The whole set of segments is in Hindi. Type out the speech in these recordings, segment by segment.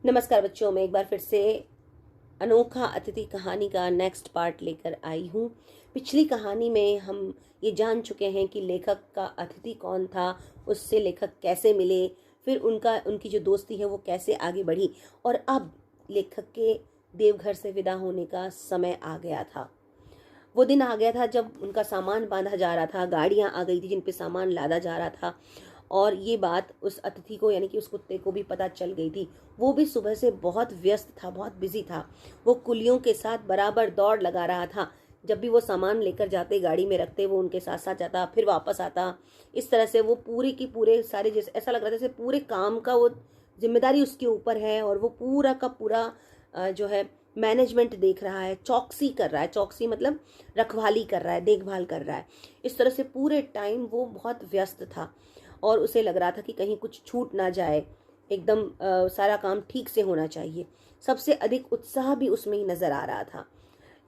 नमस्कार बच्चों, मैं एक बार फिर से अनोखा अतिथि कहानी का नेक्स्ट पार्ट लेकर आई हूँ। पिछली कहानी में हम ये जान चुके हैं कि लेखक का अतिथि कौन था, उससे लेखक कैसे मिले, फिर उनकी जो दोस्ती है वो कैसे आगे बढ़ी, और अब लेखक के देवघर से विदा होने का समय आ गया था। वो दिन आ गया था जब उनका सामान बांधा जा रहा था, गाड़ियाँ आ गई थी जिन पे सामान लादा जा रहा था। और ये बात उस अतिथि को यानी कि उस कुत्ते को भी पता चल गई थी। वो भी सुबह से बहुत व्यस्त था, बहुत बिजी था। वो कुलियों के साथ बराबर दौड़ लगा रहा था। जब भी वो सामान लेकर जाते, गाड़ी में रखते, वो उनके साथ साथ जाता, फिर वापस आता। इस तरह से वो पूरे की पूरे सारे, जैसे ऐसा लग रहा था जैसे पूरे काम का वो जिम्मेदारी उसके ऊपर है, और वो पूरा का पूरा जो है मैनेजमेंट देख रहा है, चौकसी कर रहा है। चौकसी मतलब रखवाली कर रहा है, देखभाल कर रहा है। इस तरह से पूरे टाइम वो बहुत व्यस्त था, और उसे लग रहा था कि कहीं कुछ छूट ना जाए, एकदम सारा काम ठीक से होना चाहिए। सबसे अधिक उत्साह भी उसमें ही नजर आ रहा था,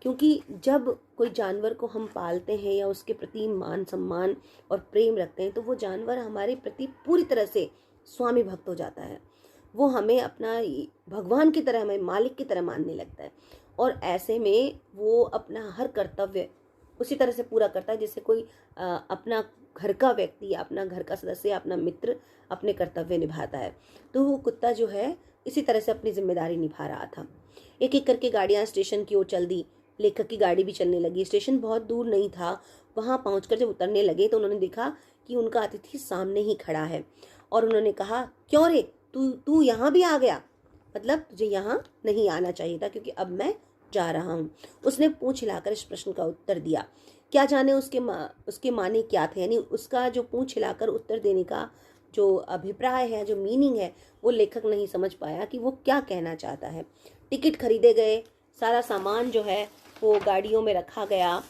क्योंकि जब कोई जानवर को हम पालते हैं या उसके प्रति मान सम्मान और प्रेम रखते हैं, तो वो जानवर हमारे प्रति पूरी तरह से स्वामी भक्त हो जाता है। वो हमें अपना भगवान की तरह, हमें मालिक की तरह मानने लगता है। और ऐसे में वो अपना हर कर्तव्य उसी तरह से पूरा करता है जैसे कोई अपना घर का व्यक्ति या अपना घर का सदस्य या अपना मित्र अपने कर्तव्य निभाता है। तो वो कुत्ता जो है इसी तरह से अपनी जिम्मेदारी निभा रहा था। एक एक करके गाड़ियां स्टेशन की ओर चल दी। लेखक की गाड़ी भी चलने लगी। स्टेशन बहुत दूर नहीं था। वहां पहुंचकर जब उतरने लगे तो उन्होंने देखा कि उनका अतिथि सामने ही खड़ा है। और उन्होंने कहा, क्यों रे, तू तू यहाँ भी आ गया? मतलब तुझे यहाँ नहीं आना चाहिए था, क्योंकि अब मैं जा रहा हूँ। उसने पूंछ हिलाकर इस प्रश्न का उत्तर दिया। क्या जाने उसके माने क्या थे, यानी उसका जो पूंछ हिलाकर उत्तर देने का जो अभिप्राय है, जो मीनिंग है, वो लेखक नहीं समझ पाया कि वो क्या कहना चाहता है। टिकट खरीदे गए, सारा सामान जो है वो गाड़ियों में रखा गया,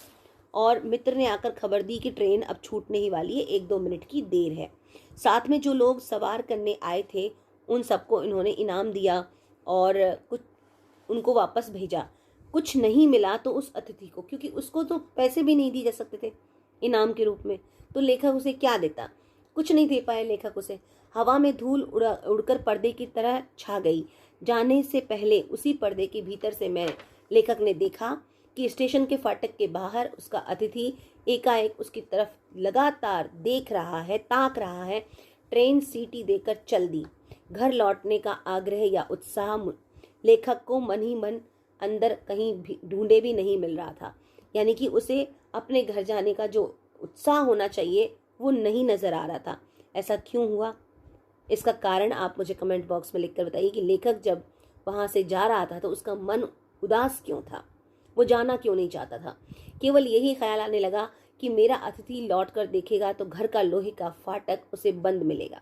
और मित्र ने आकर खबर दी कि ट्रेन अब छूटने ही वाली है, 1-2 मिनट की देर है। साथ में जो लोग सवार करने आए थे उन सबको इन्होंने इनाम दिया और कुछ उनको वापस भेजा। कुछ नहीं मिला तो उस अतिथि को, क्योंकि उसको तो पैसे भी नहीं दिए जा सकते थे इनाम के रूप में, तो लेखक उसे क्या देता? कुछ नहीं दे पाए लेखक उसे। हवा में धूल उड़कर पर्दे की तरह छा गई। जाने से पहले उसी पर्दे के भीतर से मैं लेखक ने देखा कि स्टेशन के फाटक के बाहर उसका अतिथि एकाएक उसकी तरफ लगातार देख रहा है, ताक रहा है। ट्रेन सीटी देकर चल दी। घर लौटने का आग्रह या उत्साह लेखक को मन ही मन अंदर कहीं भी ढूंढे भी नहीं मिल रहा था। यानी कि उसे अपने घर जाने का जो उत्साह होना चाहिए वो नहीं नजर आ रहा था। ऐसा क्यों हुआ? इसका कारण आप मुझे कमेंट बॉक्स में लिखकर बताइए कि लेखक जब वहां से जा रहा था तो उसका मन उदास क्यों था, वो जाना क्यों नहीं चाहता था। केवल यही ख्याल आने लगा कि मेरा अतिथि लौट कर देखेगा तो घर का लोहे का फाटक उसे बंद मिलेगा,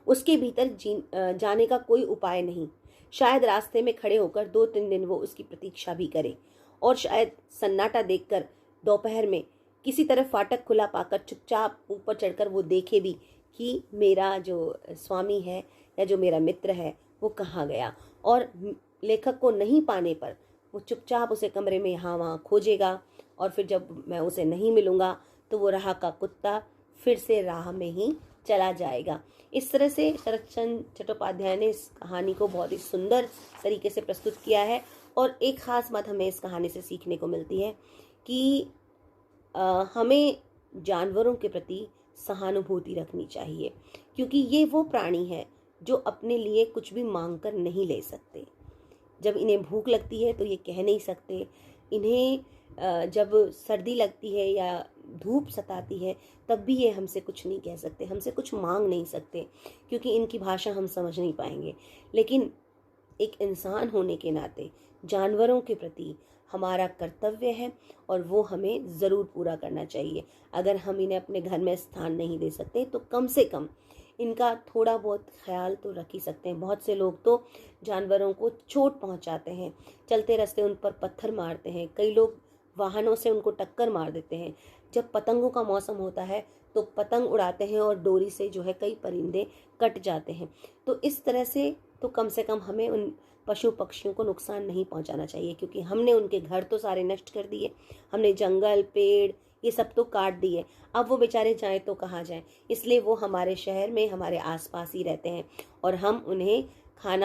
उसके भीतर जाने का कोई उपाय नहीं। शायद रास्ते में खड़े होकर 2-3 दिन वो उसकी प्रतीक्षा भी करे, और शायद सन्नाटा देखकर दोपहर में किसी तरह फाटक खुला पाकर चुपचाप ऊपर चढ़कर वो देखे भी कि मेरा जो स्वामी है या जो मेरा मित्र है वो कहाँ गया। और लेखक को नहीं पाने पर वो चुपचाप उसे कमरे में यहाँ वहाँ खोजेगा, और फिर जब मैं उसे नहीं मिलूंगा तो वो राह का कुत्ता फिर से राह में ही चला जाएगा। इस तरह से शरत चंद्र चट्टोपाध्याय ने इस कहानी को बहुत ही सुंदर तरीके से प्रस्तुत किया है। और एक खास बात हमें इस कहानी से सीखने को मिलती है कि हमें जानवरों के प्रति सहानुभूति रखनी चाहिए, क्योंकि ये वो प्राणी है जो अपने लिए कुछ भी मांग कर नहीं ले सकते। जब इन्हें भूख लगती है तो ये कह नहीं सकते। इन्हें जब सर्दी लगती है या धूप सताती है तब भी ये हमसे कुछ नहीं कह सकते, हमसे कुछ मांग नहीं सकते, क्योंकि इनकी भाषा हम समझ नहीं पाएंगे। लेकिन एक इंसान होने के नाते जानवरों के प्रति हमारा कर्तव्य है, और वो हमें ज़रूर पूरा करना चाहिए। अगर हम इन्हें अपने घर में स्थान नहीं दे सकते तो कम से कम इनका थोड़ा बहुत ख्याल तो रख ही सकते हैं। बहुत से लोग तो जानवरों को चोट पहुंचाते हैं, चलते रास्ते उन पर पत्थर मारते हैं, कई लोग वाहनों से उनको टक्कर मार देते हैं। जब पतंगों का मौसम होता है तो पतंग उड़ाते हैं और डोरी से जो है कई परिंदे कट जाते हैं। तो इस तरह से कम हमें उन पशु पक्षियों को नुकसान नहीं पहुंचाना चाहिए, क्योंकि हमने उनके घर तो सारे नष्ट कर दिए, हमने जंगल पेड़ ये सब तो काट दिए। अब वो बेचारे जाएं तो कहाँ जाएं? इसलिए वो हमारे शहर में हमारे आसपास ही रहते हैं, और हम उन्हें खाना